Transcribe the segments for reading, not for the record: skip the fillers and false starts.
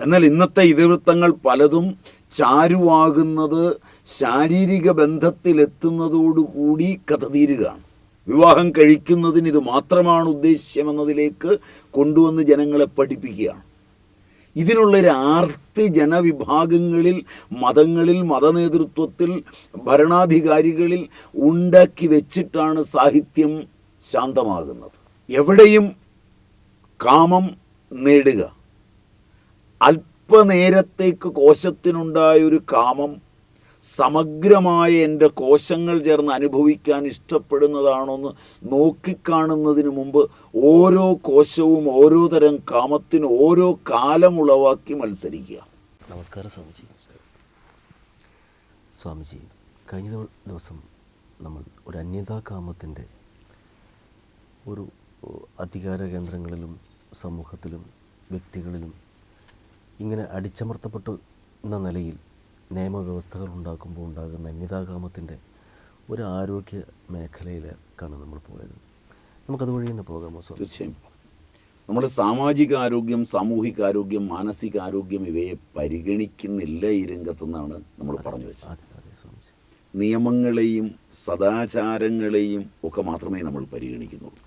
എന്നാൽ ഇന്നത്തെ ഇതിവൃത്തങ്ങൾ പലതും ചാരുവാകുന്നത് ശാരീരിക ബന്ധത്തിലെത്തുന്നതോടുകൂടി കഥ തീരുകയാണ്. വിവാഹം കഴിക്കുന്നതിന് ഇത് മാത്രമാണ് ഉദ്ദേശ്യമെന്നതിലേക്ക് കൊണ്ടുവന്ന് ജനങ്ങളെ പഠിപ്പിക്കുകയാണ്. ഇതിനുള്ളൊരു ആർത്തി ജനവിഭാഗങ്ങളിൽ, മതങ്ങളിൽ, മതനേതൃത്വത്തിൽ, ഭരണാധികാരികളിൽ ഉണ്ടാക്കി വെച്ചിട്ടാണ് സാഹിത്യം ശാന്തമാകുന്നത്. എവിടെയും കാമം നേടുക, അല്പനേരത്തേക്ക് കോശത്തിനുണ്ടായൊരു കാമം സമഗ്രമായ എൻ്റെ കോശങ്ങൾ ചേർന്ന് അനുഭവിക്കാൻ ഇഷ്ടപ്പെടുന്നതാണോന്ന് നോക്കിക്കാണുന്നതിന് മുമ്പ് ഓരോ കോശവും ഓരോ തരം കാമത്തിന് ഓരോ കാലം ഉളവാക്കി മത്സരിക്കുക. നമസ്കാരം സ്വാമിജി. സ്വാമിജി, കഴിഞ്ഞ ദിവസം നമ്മൾ ഒരു അന്യതാകാമത്തിൻ്റെ ഒരു അധികാര കേന്ദ്രങ്ങളിലും സമൂഹത്തിലും വ്യക്തികളിലും ഇങ്ങനെ അടിച്ചമർത്തപ്പെട്ടു എന്ന നിലയിൽ നിയമവ്യവസ്ഥകൾ ഉണ്ടാക്കുമ്പോൾ ഉണ്ടാകുന്ന അന്യതാകാമത്തിൻ്റെ ഒരു ആരോഗ്യ മേഖലയിലേക്കാണ് നമ്മൾ പോയത്. നമുക്കതുവഴി തന്നെ പോകാമോ? തീർച്ചയായും. നമ്മൾ സാമാജിക ആരോഗ്യം, സാമൂഹികാരോഗ്യം, മാനസികാരോഗ്യം ഇവയെ പരിഗണിക്കുന്നില്ല ഈ രംഗത്തെന്നാണ് നമ്മൾ പറഞ്ഞു വെച്ചത്. നിയമങ്ങളെയും സദാചാരങ്ങളെയും ഒക്കെ മാത്രമേ നമ്മൾ പരിഗണിക്കുന്നുള്ളൂ.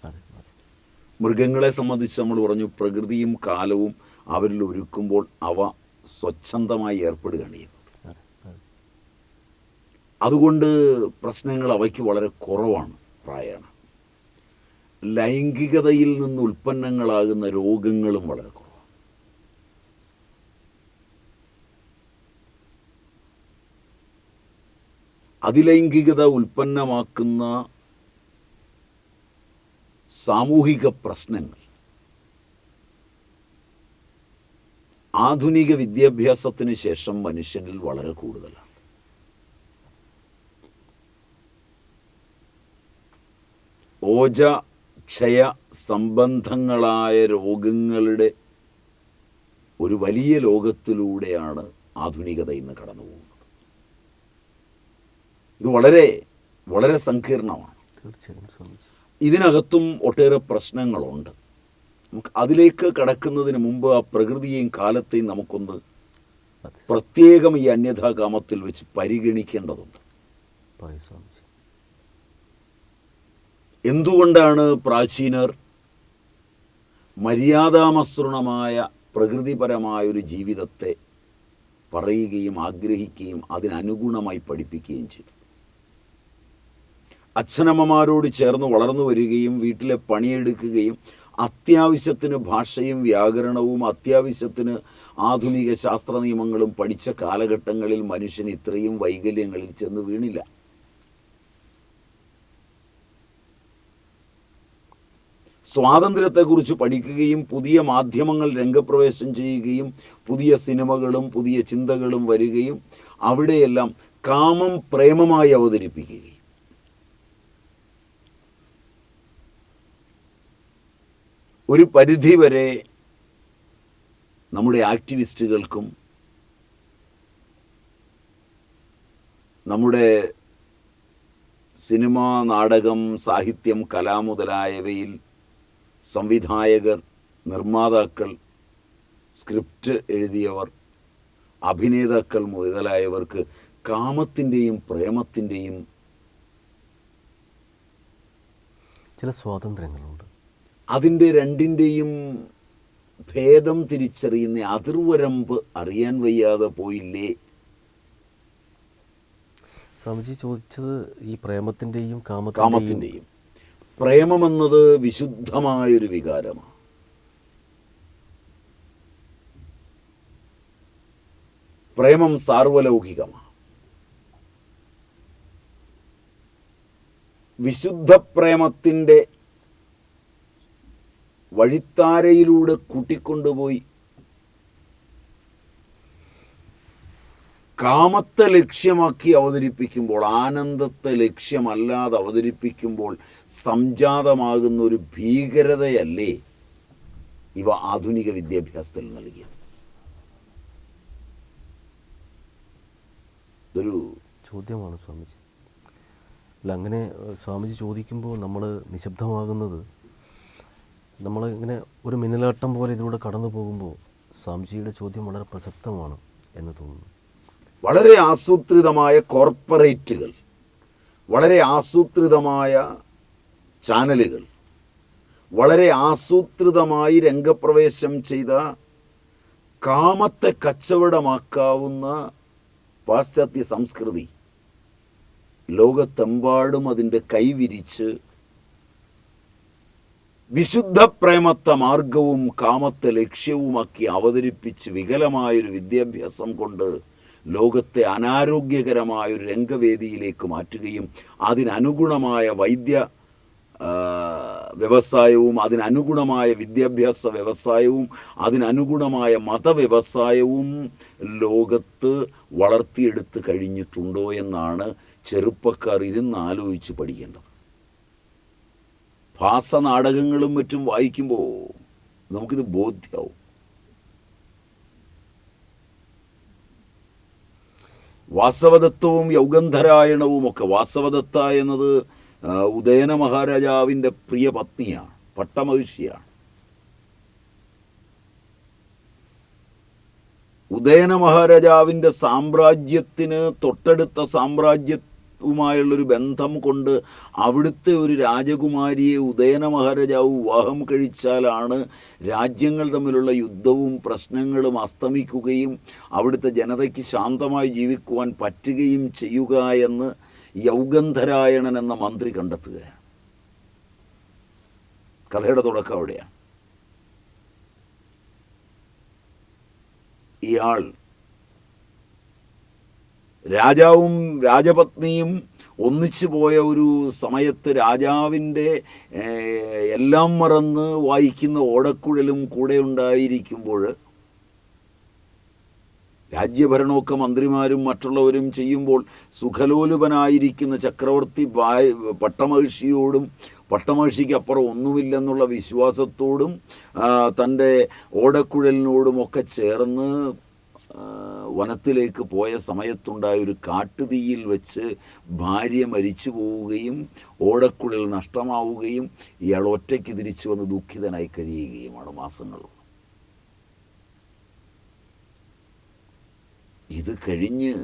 മൃഗങ്ങളെ സംബന്ധിച്ച് നമ്മൾ പറഞ്ഞു, പ്രകൃതിയും കാലവും അവരിൽ ഒരുക്കുമ്പോൾ അവ സ്വച്ഛന്തമായി ഏർപ്പെടുകയാണ് ചെയ്യുന്നത്. അതുകൊണ്ട് പ്രശ്നങ്ങൾ അവയ്ക്ക് വളരെ കുറവാണ്. പ്രായമാണ്. ലൈംഗികതയിൽ നിന്ന് ഉൽപ്പന്നങ്ങളാകുന്ന രോഗങ്ങളും വളരെ കുറവാണ്. അതിലൈംഗികത ഉൽപ്പന്നമാക്കുന്ന സാമൂഹിക പ്രശ്നങ്ങൾ ആധുനിക വിദ്യാഭ്യാസത്തിന് ശേഷം മനുഷ്യനിൽ വളരെ കൂടുതലാണ്. ഓജ, ക്ഷയ സംബന്ധങ്ങളായ രോഗങ്ങളുടെ ഒരു വലിയ ലോകത്തിലൂടെയാണ് ആധുനികത ഇന്ന് കടന്നു പോകുന്നത്. ഇത് വളരെ വളരെ സങ്കീർണമാണ്. തീർച്ചയായും. ഇതിനകത്തും ഒട്ടേറെ പ്രശ്നങ്ങളുണ്ട്. നമുക്ക് അതിലേക്ക് കടക്കുന്നതിന് മുമ്പ് ആ പ്രകൃതിയെയും കാലത്തെയും നമുക്കൊന്ന് പ്രത്യേകം ഈ അന്യഥാകാമത്തിൽ വെച്ച് പരിഗണിക്കേണ്ടതുണ്ട്. എന്തുകൊണ്ടാണ് പ്രാചീനർ മര്യാദാമസൃണമായ പ്രകൃതിപരമായൊരു ജീവിതത്തെ പറയുകയും ആഗ്രഹിക്കുകയും അതിനനുഗുണമായി പഠിപ്പിക്കുകയും ചെയ്തു? അച്ഛനമ്മമാരോട് ചേർന്ന് വളർന്നു വരികയും വീട്ടിലെ പണിയെടുക്കുകയും അത്യാവശ്യത്തിന് ഭാഷയും വ്യാകരണവും അത്യാവശ്യത്തിന് ആധുനിക ശാസ്ത്ര നിയമങ്ങളും പഠിച്ച കാലഘട്ടങ്ങളിൽ മനുഷ്യൻ ഇത്രയും വൈകല്യങ്ങളിൽ ചെന്ന് വീണില്ല. സ്വാതന്ത്ര്യത്തെക്കുറിച്ച് പഠിക്കുകയും പുതിയ മാധ്യമങ്ങൾ രംഗപ്രവേശം ചെയ്യുകയും പുതിയ സിനിമകളും പുതിയ ചിന്തകളും വരികയും അവിടെയെല്ലാം കാമം പ്രേമമായി അവതരിപ്പിക്കുകയും ഒരു പരിധിവരെ നമ്മുടെ ആക്ടിവിസ്റ്റുകൾക്കും നമ്മുടെ സിനിമ, നാടകം, സാഹിത്യം, കല മുതലായവയിൽ സംവിധായകർ, നിർമ്മാതാക്കൾ, സ്ക്രിപ്റ്റ് എഴുതിയവർ, അഭിനേതാക്കൾ മുതലായവർക്ക് കാമത്തിൻ്റെയും പ്രേമത്തിൻ്റെയും ചില സ്വാതന്ത്ര്യങ്ങളുണ്ട്. അതിൻ്റെ രണ്ടിൻ്റെയും ഭേദം തിരിച്ചറിയുന്ന അതിർവരമ്പ് അറിയാൻ വയ്യാതെ പോയില്ലേ? സ്വാമിജി ചോദിച്ചത് ഈ പ്രേമത്തിൻ്റെയും കാമത്തിൻ്റെയും. പ്രേമമെന്നത് വിശുദ്ധമായൊരു വികാരമാണ്. പ്രേമം സാർവലൗകികമാണ്. വിശുദ്ധ പ്രേമത്തിൻ്റെ വഴിത്താരയിലൂടെ കൂട്ടിക്കൊണ്ടുപോയി കാമത്തെ ലക്ഷ്യമാക്കി അവതരിപ്പിക്കുമ്പോൾ, ആനന്ദത്തെ ലക്ഷ്യമല്ലാതെ അവതരിപ്പിക്കുമ്പോൾ സംജാതമാകുന്ന ഒരു ഭീകരതയല്ലേ ഇവ ആധുനിക വിദ്യാഭ്യാസത്തിൽ നൽകിയത്? ഇതൊരു ചോദ്യമാണ് സ്വാമിജി. അല്ല, അങ്ങനെ സ്വാമിജി ചോദിക്കുമ്പോൾ നമ്മൾ നിശബ്ദമാകുന്നത്, നമ്മൾ ഇങ്ങനെ ഒരു മിന്നലാട്ടം പോലെ ഇതിലൂടെ കടന്നു പോകുമ്പോൾ സ്വാമിജിയുടെ ചോദ്യം വളരെ പ്രസക്തമാണ് എന്ന് തോന്നുന്നു. വളരെ ആസൂത്രിതമായ കോർപ്പറേറ്റുകൾ, വളരെ ആസൂത്രിതമായ ചാനലുകൾ, വളരെ ആസൂത്രിതമായി രംഗപ്രവേശം ചെയ്ത കാമത്തെ കച്ചവടമാക്കാവുന്ന പാശ്ചാത്യ സംസ്കൃതി ലോകത്തെമ്പാടും അതിൻ്റെ കൈവിരിച്ച് വിശുദ്ധ പ്രേമത്തെ മാർഗവും കാമത്തെ ലക്ഷ്യവുമാക്കി അവതരിപ്പിച്ച് വികലമായൊരു വിദ്യാഭ്യാസം കൊണ്ട് ലോകത്തെ അനാരോഗ്യകരമായൊരു രംഗവേദിയിലേക്ക് മാറ്റുകയും അതിനനുഗുണമായ വൈദ്യ വ്യവസായവും അതിനനുഗുണമായ വിദ്യാഭ്യാസ വ്യവസായവും അതിനനുഗുണമായ മതവ്യവസായവും ലോകത്ത് വളർത്തിയെടുത്ത് കഴിഞ്ഞിട്ടുണ്ടോ എന്നാണ് ചെറുപ്പക്കാർ ഇരുന്ന് ആലോചിച്ച് പഠിക്കേണ്ടത്. ഭാസനാടകങ്ങളും മറ്റും വായിക്കുമ്പോൾ നമുക്കിത് ബോധ്യമാവും. വാസവദത്തവും യൗഗന്ധരായണവും ഒക്കെ, വാസവദത്ത എന്നത് ഉദയന മഹാരാജാവിൻ്റെ പ്രിയ പത്നിയാണ്, പട്ടമഹിഷിയാണ്. ഉദയന മഹാരാജാവിൻ്റെ സാമ്രാജ്യത്തിന് തൊട്ടടുത്ത സാമ്രാജ്യവുമായുള്ളൊരു ബന്ധം കൊണ്ട് അവിടുത്തെ ഒരു രാജകുമാരിയെ ഉദയന മഹാരാജാവ് വിവാഹം കഴിച്ചാലാണ് രാജ്യങ്ങൾ തമ്മിലുള്ള യുദ്ധവും പ്രശ്നങ്ങളും അസ്തമിക്കുകയും അവിടുത്തെ ജനതയ്ക്ക് ശാന്തമായി ജീവിക്കുവാൻ പറ്റുകയും ചെയ്യുക എന്ന് യൗഗന്ധരായണൻ എന്ന മന്ത്രി കണ്ടെത്തുകയാണ്. കഥയുടെ തുടക്കം അവിടെയാണ്. ഇയാൾ രാജാവും രാജപത്നിയും ഒന്നിച്ചു പോയ ഒരു സമയത്ത് രാജാവിൻ്റെ എല്ലാം മറന്ന് വായിക്കുന്ന ഓടക്കുഴലും കൂടെ ഉണ്ടായിരിക്കുമ്പോൾ രാജ്യഭരണമൊക്കെ മന്ത്രിമാരും മറ്റുള്ളവരും ചെയ്യുമ്പോൾ സുഖലോലുപനായിരിക്കുന്ന ചക്രവർത്തി പട്ടമഹിഷിയോടും പട്ടമഹിഷിക്ക് അപ്പുറം ഒന്നുമില്ലെന്നുള്ള വിശ്വാസത്തോടും തൻ്റെ ഓടക്കുഴലിനോടുമൊക്കെ ചേർന്ന് വനത്തിലേക്ക് പോയ സമയത്തുണ്ടായൊരു കാട്ടുതീയിൽ വെച്ച് ഭാര്യ മരിച്ചു പോവുകയും ഓടക്കുഴൽ നഷ്ടമാവുകയും ഇയാൾ ഒറ്റയ്ക്ക് തിരിച്ചു വന്ന് ദുഃഖിതനായി കഴിയുകയുമാണ് മാസങ്ങൾ. ഇത് കഴിഞ്ഞ്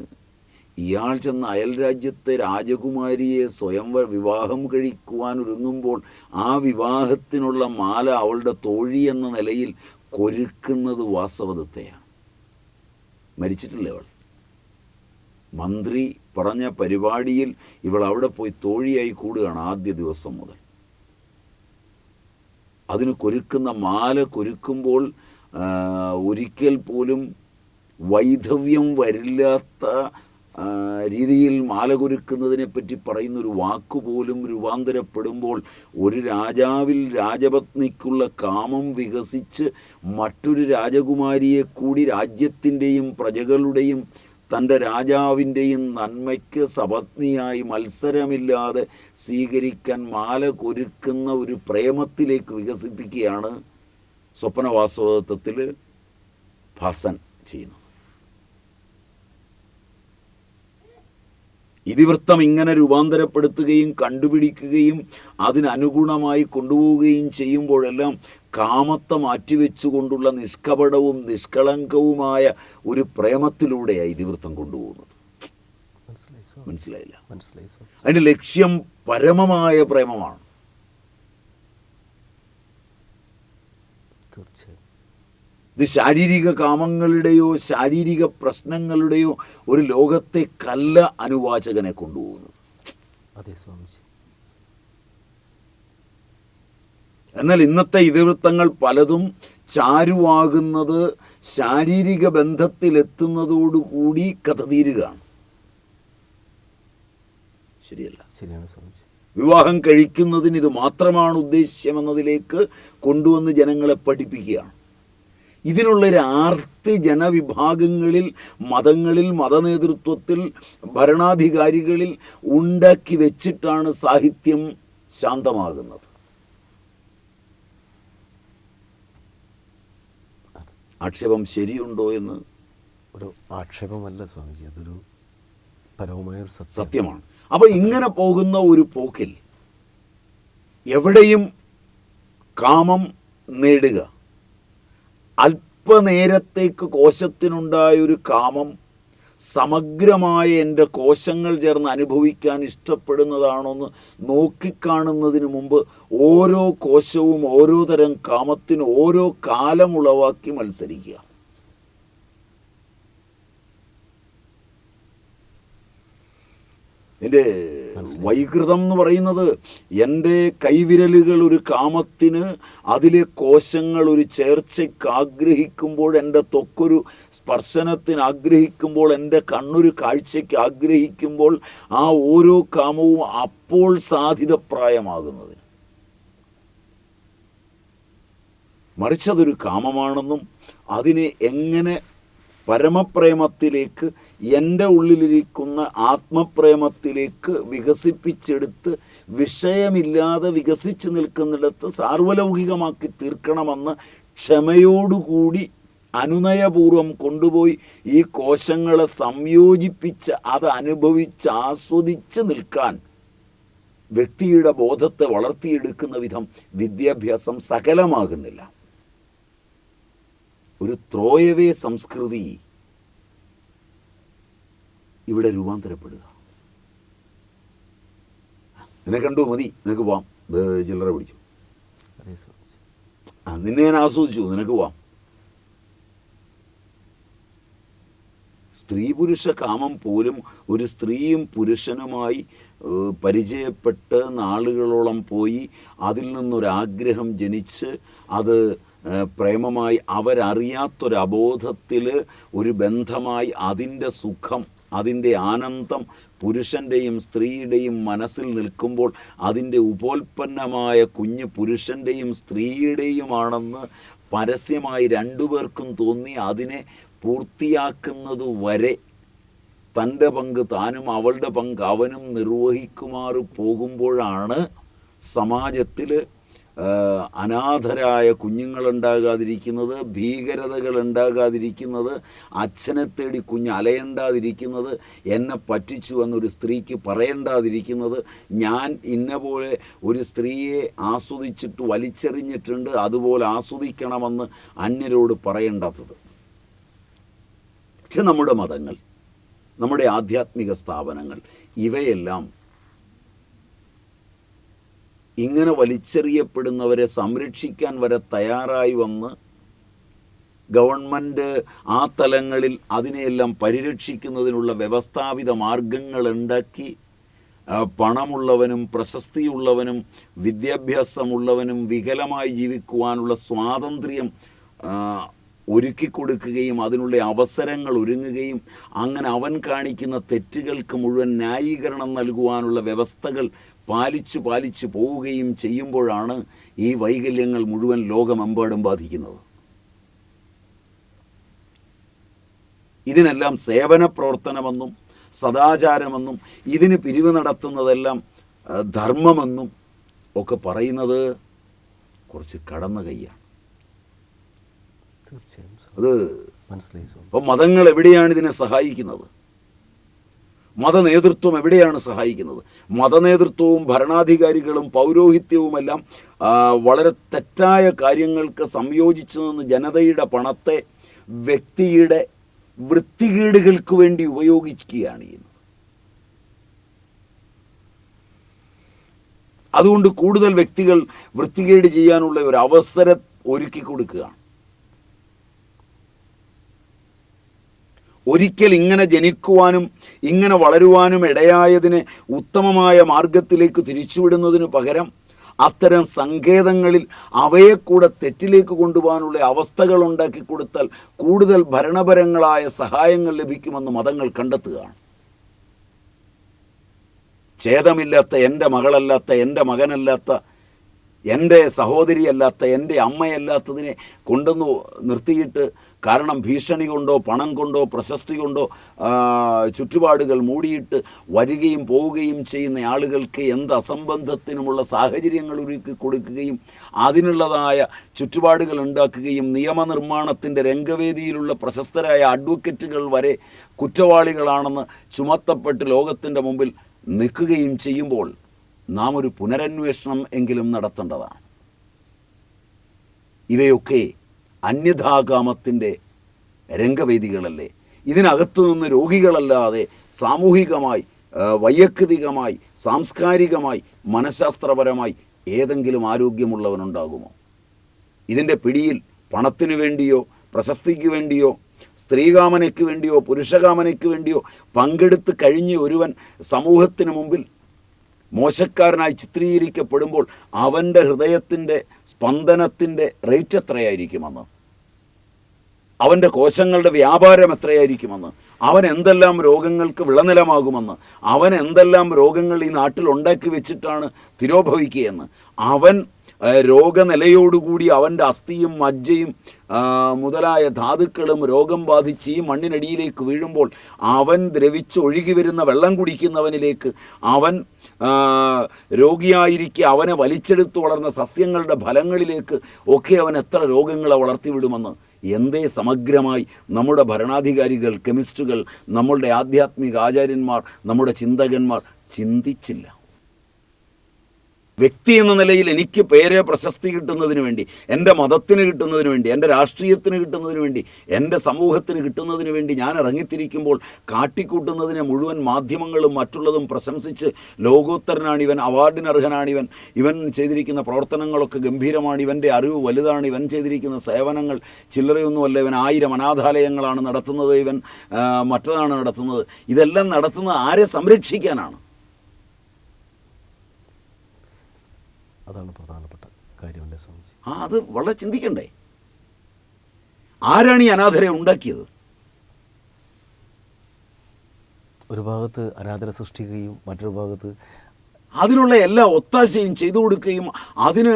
ഇയാൾ ചെന്ന അയൽ രാജ്യത്തെ രാജകുമാരിയെ സ്വയംവര വിവാഹം കഴിക്കുവാൻ ഒരുങ്ങുമ്പോൾ ആ വിവാഹത്തിനുള്ള മാല അവളുടെ തോഴി എന്ന നിലയിൽ കൊരുക്കുന്നത് വാസവദത്തയാണ്. മരിച്ചിട്ടില്ല അവൾ. മന്ത്രി പറഞ്ഞ പരിപാടിയിൽ ഇവൾ അവിടെ പോയി തോഴിയായി കൂടുകയാണ് ആദ്യ ദിവസം മുതൽ. അതിന് കൊരുക്കുന്ന മാല കൊരുക്കുമ്പോൾ ഒരിക്കൽ പോലും വൈധവ്യം വരില്ലാത്ത രീതിയിൽ മാല കൊരുക്കുന്നതിനെ പറ്റി പറയുന്നൊരു വാക്കുപോലും രൂപാന്തരപ്പെടുമ്പോൾ ഒരു രാജാവിൽ രാജപത്നിക്കുള്ള കാമം വികസിച്ച് മറ്റൊരു രാജകുമാരിയെ കൂടി രാജ്യത്തിൻ്റെയും പ്രജകളുടെയും തൻ്റെ രാജാവിൻ്റെയും നന്മയ്ക്ക് സപത്നിയായി മത്സരമില്ലാതെ സ്വീകരിക്കാൻ മാല കൊരുക്കുന്ന ഒരു പ്രേമത്തിലേക്ക് വികസിപ്പിക്കുകയാണ് സ്വപ്നവാസവദത്തത്തിൽ ഭാസൻ ചെയ്യുന്നത്. ഇതിവൃത്തം ഇങ്ങനെ രൂപാന്തരപ്പെടുത്തുകയും കണ്ടുപിടിക്കുകയും അതിനനുഗുണമായി കൊണ്ടുപോവുകയും ചെയ്യുമ്പോഴെല്ലാം കാമത്തെ മാറ്റിവെച്ചുകൊണ്ടുള്ള നിഷ്കപടവും നിഷ്കളങ്കവുമായ ഒരു പ്രേമത്തിലൂടെയാണ് ഇതിവൃത്തം കൊണ്ടുപോകുന്നത്. മനസ്സിലായില്ല? അതിൻ്റെ ലക്ഷ്യം പരമമായ പ്രേമമാണ്. തീർച്ചയായും ഇത് ശാരീരിക കാമങ്ങളുടെയോ ശാരീരിക പ്രശ്നങ്ങളുടെയോ ഒരു ലോകത്തെ കല്ല അനുവാചകനെ കൊണ്ടുപോകുന്നത്. അതെ സ്വാമിജി. എന്നാൽ ഇന്നത്തെ ഇതിവൃത്തങ്ങൾ പലതും ചാരുവാകുന്നത് ശാരീരിക ബന്ധത്തിലെത്തുന്നതോടുകൂടി കഥ തീരുകയാണ്. ശരിയല്ല? ശരിയാണ് സ്വാമിജി. വിവാഹം കഴിക്കുന്നതിന് ഇത് മാത്രമാണ് ഉദ്ദേശ്യമെന്നതിലേക്ക് കൊണ്ടുവന്ന് ജനങ്ങളെ പഠിപ്പിക്കുകയാണ്. ഇതിനുള്ളൊരു ആർത്തി ജനവിഭാഗങ്ങളിൽ, മതങ്ങളിൽ, മതനേതൃത്വത്തിൽ, ഭരണാധികാരികളിൽ ഉണ്ടാക്കി വെച്ചിട്ടാണ് സാഹിത്യം ശാന്തമാകുന്നത്. ആക്ഷേപം ശരിയുണ്ടോ എന്ന് ഒരു ആക്ഷേപമല്ല സ്വാമിജി, അതൊരു പരമമായ സത്യമാണ്. അപ്പോൾ ഇങ്ങനെ പോകുന്ന ഒരു പോക്കിൽ എവിടെയും കാമം നേടുക, അല്പനേരത്തേക്ക് കോശത്തിനുണ്ടായൊരു കാമം സമഗ്രമായ എൻ്റെ കോശങ്ങൾ ചേർന്ന് അനുഭവിക്കാൻ ഇഷ്ടപ്പെടുന്നതാണോന്ന് നോക്കിക്കാണുന്നതിന് മുമ്പ് ഓരോ കോശവും ഓരോ തരം കാമത്തിന് ഓരോ കാലം ഉളവാക്കി മത്സരിക്കുക. എൻ്റെ വൈകൃതം എന്ന് പറയുന്നത് എൻ്റെ കൈവിരലുകൾ ഒരു കാമത്തിന്, അതിലെ കോശങ്ങൾ ഒരു ചേർച്ചയ്ക്ക് ആഗ്രഹിക്കുമ്പോൾ, എൻ്റെ ത്വക്കൊരു സ്പർശനത്തിന് ആഗ്രഹിക്കുമ്പോൾ, എൻ്റെ കണ്ണൊരു കാഴ്ചയ്ക്ക് ആഗ്രഹിക്കുമ്പോൾ, ആ ഓരോ കാമവും അപ്പോൾ സാധിതപ്രായമാകുന്നതിന്. മറിച്ചതൊരു കാമമാണെന്നും അതിനെ എങ്ങനെ പരമപ്രേമത്തിലേക്ക്, എൻ്റെ ഉള്ളിലിരിക്കുന്ന ആത്മപ്രേമത്തിലേക്ക് വികസിപ്പിച്ചെടുത്ത് വിഷയമില്ലാതെ വികസിച്ച് നിൽക്കുന്നിടത്ത് സാർവലൗകികമാക്കി തീർക്കണമെന്ന് ക്ഷമയോടുകൂടി അനുനയപൂർവം കൊണ്ടുപോയി ഈ കോശങ്ങളെ സംയോജിപ്പിച്ച് അത് അനുഭവിച്ച് ആസ്വദിച്ച് നിൽക്കാൻ വ്യക്തിയുടെ ബോധത്തെ വളർത്തിയെടുക്കുന്ന വിധം വിദ്യാഭ്യാസം സകലമാകുന്നില്ല. ഒരു ത്രോയവേ സംസ്കൃതി ഇവിടെ രൂപാന്തരപ്പെടുക. നിന്നെ കണ്ടു, മതി, നിനക്ക് പോവാം, ചില്ലറ പിടിച്ചു, നിന്നെ ഞാൻ ആസ്വദിച്ചു, നിനക്ക് പോവാം. സ്ത്രീ പുരുഷ കാമം പോലും ഒരു സ്ത്രീയും പുരുഷനുമായി പരിചയപ്പെട്ട് നാളുകളോളം പോയി അതിൽ നിന്നൊരാഗ്രഹം ജനിച്ച് അത് പ്രേമമായി അവരറിയാത്തൊരബോധത്തിൽ ഒരു ബന്ധമായി അതിൻ്റെ സുഖം, അതിൻ്റെ ആനന്ദം പുരുഷൻ്റെയും സ്ത്രീയുടെയും മനസ്സിൽ നിൽക്കുമ്പോൾ അതിൻ്റെ ഉപോൽപ്പന്നമായ കുഞ്ഞ് പുരുഷൻ്റെയും സ്ത്രീയുടെയുമാണെന്ന് പരസ്യമായി രണ്ടുപേർക്കും തോന്നി അതിനെ പൂർത്തിയാക്കുന്നത് വരെ തൻ്റെ പങ്ക് താനും അവളുടെ പങ്ക് അവനും നിർവഹിക്കുമാറ് പോകുമ്പോഴാണ് സമാജത്തിൽ അനാഥരായ കുഞ്ഞുങ്ങളുണ്ടാകാതിരിക്കുന്നത്, ഭീകരതകൾ ഉണ്ടാകാതിരിക്കുന്നത്, അച്ഛനെ തേടി കുഞ്ഞ് അലയണ്ടാതിരിക്കുന്നത്, എന്നെ പറ്റിച്ചു എന്നൊരു സ്ത്രീക്ക് പറയേണ്ടാതിരിക്കുന്നത്, ഞാൻ ഇന്ന പോലെ ഒരു സ്ത്രീയെ ആസ്വദിച്ചിട്ട് വലിച്ചെറിഞ്ഞിട്ടുണ്ട് അതുപോലെ ആസ്വദിക്കണമെന്ന് അന്യരോട് പറയേണ്ടാത്തത്. പക്ഷെ നമ്മുടെ മതങ്ങൾ, നമ്മുടെ ആധ്യാത്മിക സ്ഥാപനങ്ങൾ, ഇവയെല്ലാം ഇങ്ങനെ വലിച്ചെറിയപ്പെടുന്നവരെ സംരക്ഷിക്കാൻ വരെ തയ്യാറായി വന്ന് ഗവൺമെൻറ് ആ തലങ്ങളിൽ അതിനെയെല്ലാം പരിരക്ഷിക്കുന്നതിനുള്ള വ്യവസ്ഥാപിത മാർഗങ്ങളുണ്ടാക്കി പണമുള്ളവനും പ്രശസ്തിയുള്ളവനും വിദ്യാഭ്യാസമുള്ളവനും വികലമായി ജീവിക്കുവാനുള്ള സ്വാതന്ത്ര്യം ഒരുക്കിക്കൊടുക്കുകയും അതിനുള്ള അവസരങ്ങൾ ഒരുങ്ങുകയും അങ്ങനെ അവൻ കാണിക്കുന്ന തെറ്റുകൾക്ക് മുഴുവൻ ന്യായീകരണം നൽകുവാനുള്ള വ്യവസ്ഥകൾ പാലിച്ചു പോവുകയും ചെയ്യുമ്പോഴാണ് ഈ വൈകല്യങ്ങൾ മുഴുവൻ ലോകമെമ്പാടും ബാധിക്കുന്നത്. ഇതിനെല്ലാം സേവന പ്രവർത്തനമെന്നും സദാചാരമെന്നും ഇതിന് പിരിവ് നടത്തുന്നതെല്ലാം ധർമ്മമെന്നും ഒക്കെ പറയുന്നത് കുറച്ച് കടന്ന കൈയാണ്. അത് അപ്പം മതങ്ങൾ എവിടെയാണ് ഇതിനെ സഹായിക്കുന്നത്? മതനേതൃത്വം എവിടെയാണ് സഹായിക്കുന്നത്? മതനേതൃത്വവും ഭരണാധികാരികളും പൗരോഹിത്യവുമെല്ലാം വളരെ തെറ്റായ കാര്യങ്ങൾക്ക് സംയോജിച്ചു നിന്ന് ജനതയുടെ പണത്തെ വ്യക്തിയുടെ വൃത്തികേടുകൾക്ക് വേണ്ടി ഉപയോഗിക്കുകയാണ് ചെയ്യുന്നത്. അതുകൊണ്ട് കൂടുതൽ വ്യക്തികൾ വൃത്തികേട് ചെയ്യാനുള്ള ഒരു അവസരം ഒരുക്കി കൊടുക്കുകയാണ്. ഒരിക്കൽ ഇങ്ങനെ ജനിക്കുവാനും ഇങ്ങനെ വളരുവാനും ഇടയായതിനെ ഉത്തമമായ മാർഗത്തിലേക്ക് തിരിച്ചുവിടുന്നതിന് പകരം അത്തരം സങ്കേതങ്ങളിൽ അവയെ കൂടെ തെറ്റിലേക്ക് കൊണ്ടുപോകാനുള്ള അവസ്ഥകൾ ഉണ്ടാക്കി കൊടുത്താൽ കൂടുതൽ ഭരണപരങ്ങളായ സഹായങ്ങൾ ലഭിക്കുമെന്ന് മതങ്ങൾ കണ്ടെത്തുകയാണ്. ഛേദമില്ലാത്ത, എൻ്റെ മകളല്ലാത്ത, എൻ്റെ മകനല്ലാത്ത, എൻ്റെ സഹോദരിയല്ലാത്ത, എൻ്റെ അമ്മയല്ലാത്തതിനെ കൊണ്ടുവന്ന് നിർത്തിയിട്ട് കാരണം ഭീഷണി കൊണ്ടോ പണം കൊണ്ടോ പ്രശസ്തി കൊണ്ടോ ചുറ്റുപാടുകൾ മൂടിയിട്ട് വരികയും പോവുകയും ചെയ്യുന്ന ആളുകൾക്ക് എന്ത് അസംബന്ധത്തിനുമുള്ള സാഹചര്യങ്ങൾ ഒരുക്കി കൊടുക്കുകയും അതിനുള്ളതായ ചുറ്റുപാടുകൾ ഉണ്ടാക്കുകയും നിയമനിർമ്മാണത്തിൻ്റെ രംഗവേദിയിലുള്ള പ്രശസ്തരായ അഡ്വക്കറ്റുകൾ വരെ കുറ്റവാളികളാണെന്ന് ചുമത്തപ്പെട്ട് ലോകത്തിൻ്റെ മുമ്പിൽ നിൽക്കുകയും ചെയ്യുമ്പോൾ നാം ഒരു പുനരന്വേഷണം എങ്കിലും നടത്തേണ്ടതാണ്. ഇവയൊക്കെ അന്യഥാകാമത്തിൻ്റെ രംഗവേദികളല്ലേ. ഇതിനകത്തു നിന്ന് രോഗികളല്ലാതെ സാമൂഹികമായി, വൈയക്തികമായി, സാംസ്കാരികമായി, മനഃശാസ്ത്രപരമായി ഏതെങ്കിലും ആരോഗ്യമുള്ളവനുണ്ടാകുമോ? ഇതിൻ്റെ പിടിയിൽ പണത്തിനു വേണ്ടിയോ പ്രശസ്തിക്ക് വേണ്ടിയോ സ്ത്രീകാമനയ്ക്ക് വേണ്ടിയോ പുരുഷകാമനയ്ക്ക് വേണ്ടിയോ പങ്കെടുത്ത് കഴിഞ്ഞ് ഒരുവൻ സമൂഹത്തിന് മുമ്പിൽ മോശക്കാരനായി ചിത്രീകരിക്കപ്പെടുമ്പോൾ അവൻ്റെ ഹൃദയത്തിൻ്റെ സ്പന്ദനത്തിൻ്റെ റേറ്റ് എത്രയായിരിക്കുമെന്ന്, അവൻ്റെ കോശങ്ങളുടെ വ്യാപാരം എത്രയായിരിക്കുമെന്ന്, അവൻ എന്തെല്ലാം രോഗങ്ങൾക്ക് വിളനിലമാകുമെന്ന്, അവൻ എന്തെല്ലാം രോഗങ്ങൾ ഈ നാട്ടിൽ ഉണ്ടാക്കി വെച്ചിട്ടാണ് തിരോഭവിക്കുകയെന്ന്, അവൻ രോഗനിലയോടുകൂടി അവൻ്റെ അസ്ഥിയും മജ്ജയും മുതലായ ധാതുക്കളും രോഗം ബാധിച്ച് ഈ മണ്ണിനടിയിലേക്ക് വീഴുമ്പോൾ അവൻ ദ്രവിച്ച് ഒഴുകി വരുന്ന വെള്ളം കുടിക്കുന്നവനിലേക്ക്, അവൻ രോഗിയായിരിക്കെ അവനെ വലിച്ചെടുത്ത് വളർന്ന സസ്യങ്ങളുടെ ഫലങ്ങളിലേക്ക് ഒക്കെ അവൻ എത്ര രോഗങ്ങളെ വളർത്തിവിടുമെന്ന് എന്തേ സമഗ്രമായി നമ്മുടെ ഭരണാധികാരികൾ, കെമിസ്റ്റുകൾ, നമ്മളുടെ ആധ്യാത്മിക ആചാര്യന്മാർ, നമ്മുടെ ചിന്തകന്മാർ ചിന്തിച്ചില്ല. വ്യക്തി എന്ന നിലയിൽ എനിക്ക് പേര് പ്രശസ്തി കിട്ടുന്നതിന് വേണ്ടി, എൻ്റെ മതത്തിന് കിട്ടുന്നതിന് വേണ്ടി, എൻ്റെ രാഷ്ട്രീയത്തിന് കിട്ടുന്നതിന് വേണ്ടി, എൻ്റെ സമൂഹത്തിന് കിട്ടുന്നതിന് വേണ്ടി ഞാൻ ഇറങ്ങിത്തിരിക്കുമ്പോൾ കാട്ടിക്കൂട്ടുന്നതിനെ മുഴുവൻ മാധ്യമങ്ങളും മറ്റുള്ളതും പ്രശംസിച്ച് ലോകോത്തരനാണ് ഇവൻ, അവാർഡിനർഹനാണിവൻ, ഇവൻ ചെയ്തിരിക്കുന്ന പ്രവർത്തനങ്ങളൊക്കെ ഗംഭീരമാണ്, ഇവൻ്റെ അറിവ് വലുതാണ്, ഇവൻ ചെയ്തിരിക്കുന്ന സേവനങ്ങൾ ചില്ലറയൊന്നുമല്ല, ഇവൻ 1000 അനാഥാലയങ്ങളാണ് നടത്തുന്നത്, ഇവൻ മറ്റതാണ് നടത്തുന്നത്. ഇതെല്ലാം നടത്തുന്നത് ആരെ സംരക്ഷിക്കാനാണ്? അതാണ് പ്രധാനപ്പെട്ട കാര്യമല്ലേ സ്വാമിജി? അത് വളരെ ചിന്തിക്കണ്ടേ. ആരാണ് ഈ അനാഥരെ ഉണ്ടാക്കിയത്? ഒരു ഭാഗത്ത് അനാഥരെ സൃഷ്ടിക്കുകയും മറ്റൊരു ഭാഗത്ത് അതിനുള്ള എല്ലാ ഒത്താശയും ചെയ്തു കൊടുക്കുകയും അതിന്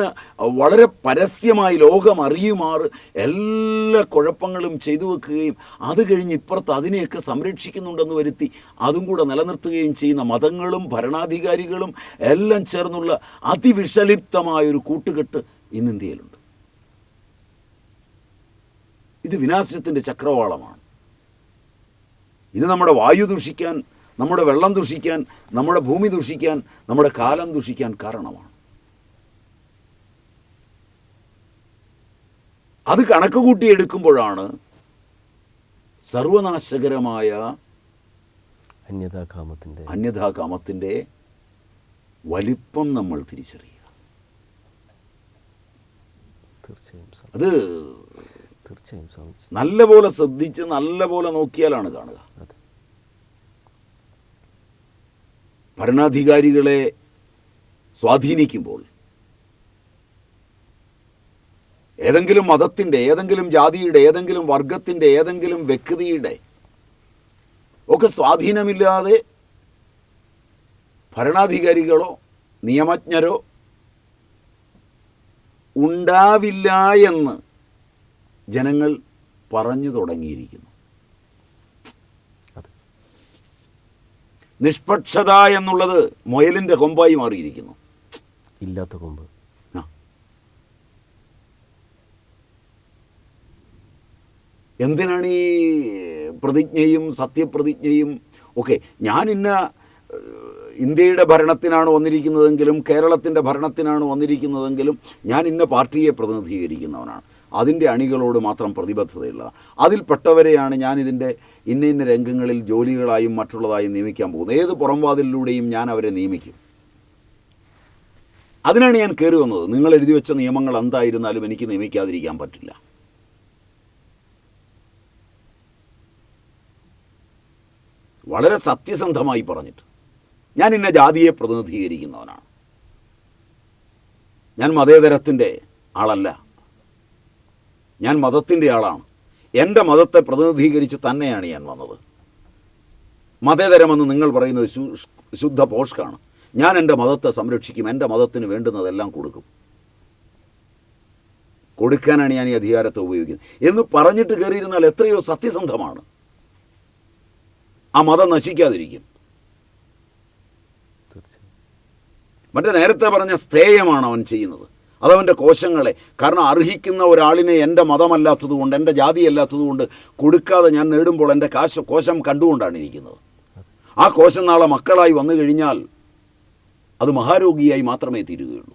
വളരെ പരസ്യമായി ലോകം അറിയുമാറ് എല്ലാ കുഴപ്പങ്ങളും ചെയ്തു വെക്കുകയും അത് കഴിഞ്ഞ് ഇപ്പുറത്ത് അതിനെയൊക്കെ സംരക്ഷിക്കുന്നുണ്ടെന്ന് വരുത്തി അതും കൂടെ നിലനിർത്തുകയും ചെയ്യുന്ന മതങ്ങളും ഭരണാധികാരികളും എല്ലാം ചേർന്നുള്ള അതിവിഷലിപ്തമായൊരു കൂട്ടുകെട്ട് ഇന്ന് ഇന്ത്യയിലുണ്ട്. ഇത് വിനാശത്തിൻ്റെ ചക്രവാളമാണ്. ഇത് നമ്മുടെ വായു ദൂഷിക്കാൻ, നമ്മുടെ വെള്ളം ദൂഷിക്കാൻ, നമ്മുടെ ഭൂമി ദൂഷിക്കാൻ, നമ്മുടെ കാലം ദൂഷിക്കാൻ കാരണമാണ്. അത് കണക്ക് കൂട്ടിയെടുക്കുമ്പോഴാണ് സർവനാശകരമായ അന്യഥാകാമത്തിൻ്റെ വലിപ്പം നമ്മൾ തിരിച്ചറിയുക. അത് തീർച്ചയായും സ്വാമിജി നല്ലപോലെ ശ്രദ്ധിച്ച് നല്ലപോലെ നോക്കിയാലാണ് കാണുക. ഭരണാധികാരികളെ സ്വാധീനിക്കുമ്പോൾ ഏതെങ്കിലും മതത്തിൻ്റെ, ഏതെങ്കിലും ജാതിയുടെ, ഏതെങ്കിലും വർഗത്തിൻ്റെ, ഏതെങ്കിലും വ്യക്തിയുടെ ഒക്കെ സ്വാധീനമില്ലാതെ ഭരണാധികാരികളോ നിയമജ്ഞരോ ഉണ്ടാവില്ല എന്ന് ജനങ്ങൾ പറഞ്ഞു തുടങ്ങിയിരിക്കുന്നു. നിഷ്പക്ഷത എന്നുള്ളത് മുയലിൻ്റെ കൊമ്പായി മാറിയിരിക്കുന്നു. ഇല്ലാത്ത കൊമ്പ്. എന്തിനാണ് ഈ പ്രതിജ്ഞയും സത്യപ്രതിജ്ഞയും ഒക്കെ? ഞാൻ ഇന്ന ഇന്ത്യയുടെ ഭരണത്തിനാണ് വന്നിരിക്കുന്നതെങ്കിലും കേരളത്തിൻ്റെ ഭരണത്തിനാണ് വന്നിരിക്കുന്നതെങ്കിലും ഞാൻ ഇന്ന പാർട്ടിയെ പ്രതിനിധീകരിക്കുന്നവനാണ്, അതിൻ്റെ അണികളോട് മാത്രം പ്രതിബദ്ധതയുള്ള അതിൽപ്പെട്ടവരെയാണ് ഞാൻ ഇതിൻ്റെ ഇന്ന രംഗങ്ങളിൽ ജോലികളായും മറ്റുള്ളതായും നിയമിക്കാൻ പോകുന്നത്. ഏത് പുറംവാതിലൂടെയും ഞാൻ അവരെ നിയമിക്കും. അതിനാണ് ഞാൻ കയറി വന്നത്. നിങ്ങൾ എഴുതി വെച്ച നിയമങ്ങൾ എന്തായിരുന്നാലും എനിക്ക് നിയമിക്കാതിരിക്കാൻ പറ്റില്ല. വളരെ സത്യസന്ധമായി പറഞ്ഞിട്ട്, ഞാൻ ഇന്ന ജാതിയെ പ്രതിനിധീകരിക്കുന്നവനാണ്, ഞാൻ മതേതരത്തിൻ്റെ ആളല്ല, ഞാൻ മതത്തിൻ്റെ ആളാണ്, എൻ്റെ മതത്തെ പ്രതിനിധീകരിച്ച് തന്നെയാണ് ഞാൻ വന്നത്. മതേതരമെന്ന് നിങ്ങൾ പറയുന്നത് ശുദ്ധ പോഷ്കാണ്. ഞാൻ എൻ്റെ മതത്തെ സംരക്ഷിക്കും, എൻ്റെ മതത്തിന് വേണ്ടുന്നതെല്ലാം കൊടുക്കും, കൊടുക്കാനാണ് ഞാൻ ഈ അധികാരത്തെ ഉപയോഗിക്കുന്നത് എന്ന് പറഞ്ഞിട്ട് കയറിയിരുന്നാൽ എത്രയോ സത്യസന്ധമാണ്. ആ മതം നശിക്കാതിരിക്കും. മറ്റേ നേരത്തെ പറഞ്ഞ സ്ഥേയമാണ് അവൻ ചെയ്യുന്നത്. അതവൻ്റെ കോശങ്ങളെ, കാരണം അർഹിക്കുന്ന ഒരാളിനെ എൻ്റെ മതമല്ലാത്തതുകൊണ്ട്, എൻ്റെ ജാതിയല്ലാത്തതുകൊണ്ട് കൊടുക്കാതെ ഞാൻ നേടുമ്പോൾ എൻ്റെ കോശം കണ്ടുകൊണ്ടാണ് ഇരിക്കുന്നത്. ആ കോശം നാളെ മക്കളായി വന്നു കഴിഞ്ഞാൽ അത് മഹാരോഗിയായി മാത്രമേ തീരുകയുള്ളൂ.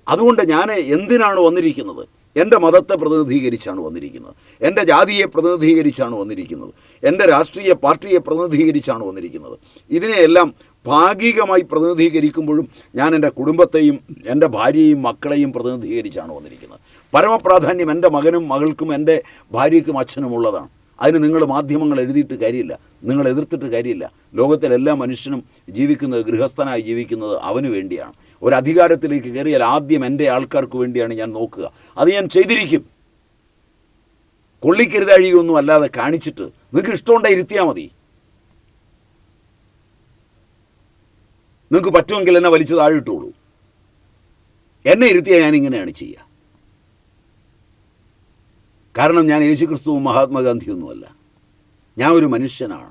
അതുകൊണ്ട് ഞാൻ എന്തിനാണ് വന്നിരിക്കുന്നത് എൻ്റെ മതത്തെ പ്രതിനിധീകരിച്ചാണ് വന്നിരിക്കുന്നത്, എൻ്റെ ജാതിയെ പ്രതിനിധീകരിച്ചാണ് വന്നിരിക്കുന്നത്, എൻ്റെ രാഷ്ട്രീയ പാർട്ടിയെ പ്രതിനിധീകരിച്ചാണ് വന്നിരിക്കുന്നത്. ഇതിനെയെല്ലാം ഭാഗികമായി പ്രതിനിധീകരിക്കുമ്പോഴും ഞാൻ എൻ്റെ കുടുംബത്തെയും എൻ്റെ ഭാര്യയെയും മക്കളെയും പ്രതിനിധീകരിച്ചാണ് വന്നിരിക്കുന്നത്. പരമപ്രാധാന്യം എൻ്റെ മകനും മകൾക്കും എൻ്റെ ഭാര്യയ്ക്കും അച്ഛനുമുള്ളതാണ്. അതിന് നിങ്ങൾ മാധ്യമങ്ങൾ എഴുതിയിട്ട് കാര്യമില്ല, നിങ്ങൾ എതിർത്തിട്ട് കാര്യമില്ല. ലോകത്തിലെല്ലാ മനുഷ്യനും ജീവിക്കുന്നത്, ഗൃഹസ്ഥനായി ജീവിക്കുന്നത് അവന് വേണ്ടിയാണ്. ഒരു അധികാരത്തിലേക്ക് കയറിയാൽ ആദ്യം എൻ്റെ ആൾക്കാർക്ക് വേണ്ടിയാണ് ഞാൻ നോക്കുക. അത് ഞാൻ ചെയ്തിരിക്കും. കൊള്ളിക്കരുതാഴിയൊന്നും അല്ലാതെ കാണിച്ചിട്ട് നിങ്ങൾക്ക് ഇഷ്ടമുണ്ടെ ഇരുത്തിയാൽ മതി. നിങ്ങൾക്ക് പറ്റുമെങ്കിൽ എന്നെ വലിച്ചു താഴിട്ടുള്ളൂ. എന്നെ ഇരുത്തിയാൽ ഞാൻ ഇങ്ങനെയാണ് ചെയ്യുക. കാരണം ഞാൻ യേശുക്രിസ്തുവും മഹാത്മാഗാന്ധിയൊന്നുമല്ല, ഞാൻ ഒരു മനുഷ്യനാണ്.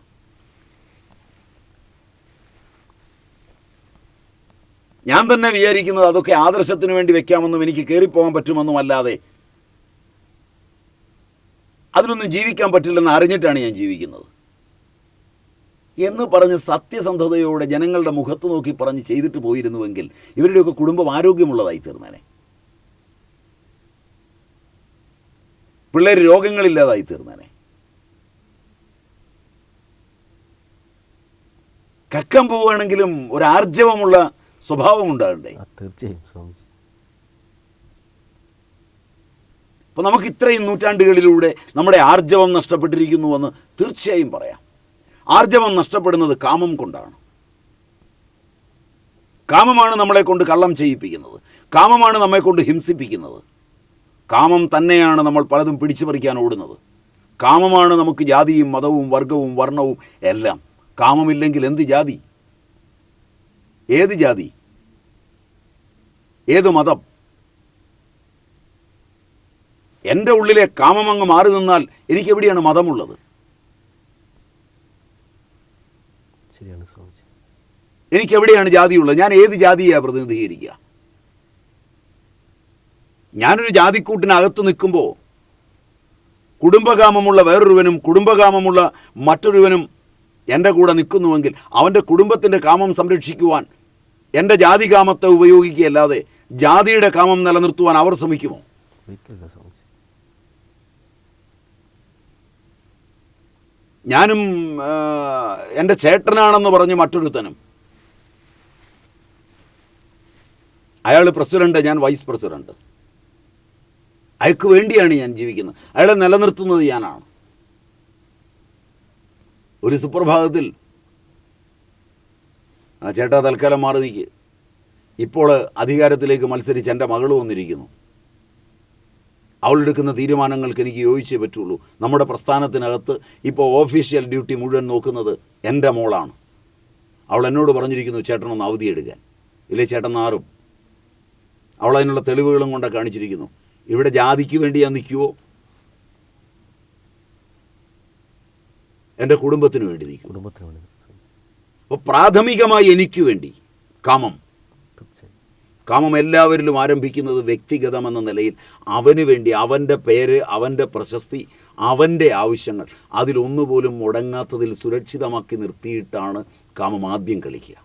ഞാൻ തന്നെ വിചാരിക്കുന്നത് അതൊക്കെ ആദർശത്തിന് വേണ്ടി വെക്കാമെന്നും എനിക്ക് കയറിപ്പോകാൻ പറ്റുമെന്നും അല്ലാതെ അതിലൊന്നും ജീവിക്കാൻ പറ്റില്ലെന്ന് അറിഞ്ഞിട്ടാണ് ഞാൻ ജീവിക്കുന്നത് എന്ന് പറഞ്ഞ് സത്യസന്ധതയോടെ ജനങ്ങളുടെ മുഖത്ത് നോക്കി പറഞ്ഞ് ചെയ്തിട്ട് പോയിരുന്നുവെങ്കിൽ ഇവരുടെയൊക്കെ കുടുംബം ആരോഗ്യമുള്ളതായി തീർന്നേനെ. പിള്ളേർ രോഗങ്ങളില്ലാതായി തീർന്നേനെ. കക്കം പോവുകയാണെങ്കിലും ഒരു ആർജവമുള്ള സ്വഭാവം ഉണ്ടാകണ്ടേ? തീർച്ചയായും സ്വാമിജി. അപ്പോൾ നമുക്ക് ഇത്രയും നൂറ്റാണ്ടുകളിലൂടെ നമ്മുടെ ആർജവം നഷ്ടപ്പെട്ടിരിക്കുന്നുവെന്ന് തീർച്ചയായും പറയാം. ആർജവം നഷ്ടപ്പെടുന്നത് കാമം കൊണ്ടാണ്. കാമമാണ് നമ്മളെ കൊണ്ട് കള്ളം ചെയ്യിപ്പിക്കുന്നത്, കാമമാണ് നമ്മെ കൊണ്ട് ഹിംസിപ്പിക്കുന്നത്. കാമം തന്നെയാണ് നമ്മൾ പലതും പിടിച്ചു പറിക്കാൻ ഓടുന്നത്. കാമമാണ് നമുക്ക് ജാതിയും മതവും വർഗവും വർണ്ണവും എല്ലാം. കാമമില്ലെങ്കിൽ എന്ത് ജാതി, ഏത് ജാതി, ഏത് മതം? എൻ്റെ ഉള്ളിലെ കാമമങ്ങ് മാറി നിന്നാൽ എനിക്കെവിടെയാണ് മതമുള്ളത്? ശരിയാണ് സ്വാമിജി. എനിക്കെവിടെയാണ് ജാതിയുള്ളത്? ഞാൻ ഏത് ജാതിയാണ് പ്രതിനിധീകരിക്കുക? ഞാനൊരു ജാതിക്കൂട്ടിനകത്ത് നിൽക്കുമ്പോൾ കുടുംബകാമമുള്ള വേറൊരുവനും കുടുംബകാമമുള്ള മറ്റൊരുവനും എൻ്റെ കൂടെ നിൽക്കുന്നുവെങ്കിൽ അവൻ്റെ കുടുംബത്തിൻ്റെ കാമം സംരക്ഷിക്കുവാൻ എൻ്റെ ജാതി കാമത്തെ ഉപയോഗിക്കുകയല്ലാതെ ജാതിയുടെ കാമം നിലനിർത്തുവാൻ അവർ ശ്രമിക്കുമോ? ഞാനും എൻ്റെ ചേട്ടനാണെന്ന് പറഞ്ഞ് മറ്റൊരുത്തനും, അയാൾ പ്രസിഡന്റ്, ഞാൻ വൈസ് പ്രസിഡന്റ്, അയാൾക്ക് വേണ്ടിയാണ് ഞാൻ ജീവിക്കുന്നത്, അയാളെ നിലനിർത്തുന്നത് ഞാനാണ്. ഒരു സുപ്രഭാതത്തിൽ ആ ചേട്ടാ തൽക്കാലം മാറി നിൽക്ക്, ഇപ്പോൾ അധികാരത്തിലേക്ക് മത്സരിച്ച് എൻ്റെ മകൾ വന്നിരിക്കുന്നു, അവളെടുക്കുന്ന തീരുമാനങ്ങൾക്ക് എനിക്ക് യോജിച്ചേ പറ്റുള്ളൂ. നമ്മുടെ പ്രസ്ഥാനത്തിനകത്ത് ഇപ്പോൾ ഓഫീഷ്യൽ ഡ്യൂട്ടി മുഴുവൻ നോക്കുന്നത് എൻ്റെ മോളാണ്. അവൾ എന്നോട് പറഞ്ഞിരിക്കുന്നു ചേട്ടനൊന്ന് അവധിയെടുക്കാൻ, ഇല്ലേ ചേട്ടൻ നാറും. അവൾ അതിനുള്ള തെളിവുകളും കൊണ്ട് കാണിച്ചിരിക്കുന്നു. ഇവിടെ ജാതിക്ക് വേണ്ടി ഞാൻ നിൽക്കുമോ, എൻ്റെ കുടുംബത്തിന് വേണ്ടി നിൽക്കും. അപ്പോൾ പ്രാഥമികമായി എനിക്ക് വേണ്ടി കാമം. കാമം എല്ലാവരിലും ആരംഭിക്കുന്നത് വ്യക്തിഗതമെന്ന നിലയിൽ അവന് വേണ്ടി, അവൻ്റെ പേര്, അവൻ്റെ പ്രശസ്തി, അവൻ്റെ ആവശ്യങ്ങൾ, അതിലൊന്നുപോലും മുടങ്ങാത്തതിൽ സുരക്ഷിതമാക്കി നിർത്തിയിട്ടാണ് കാമം ആദ്യം കളിക്കുക.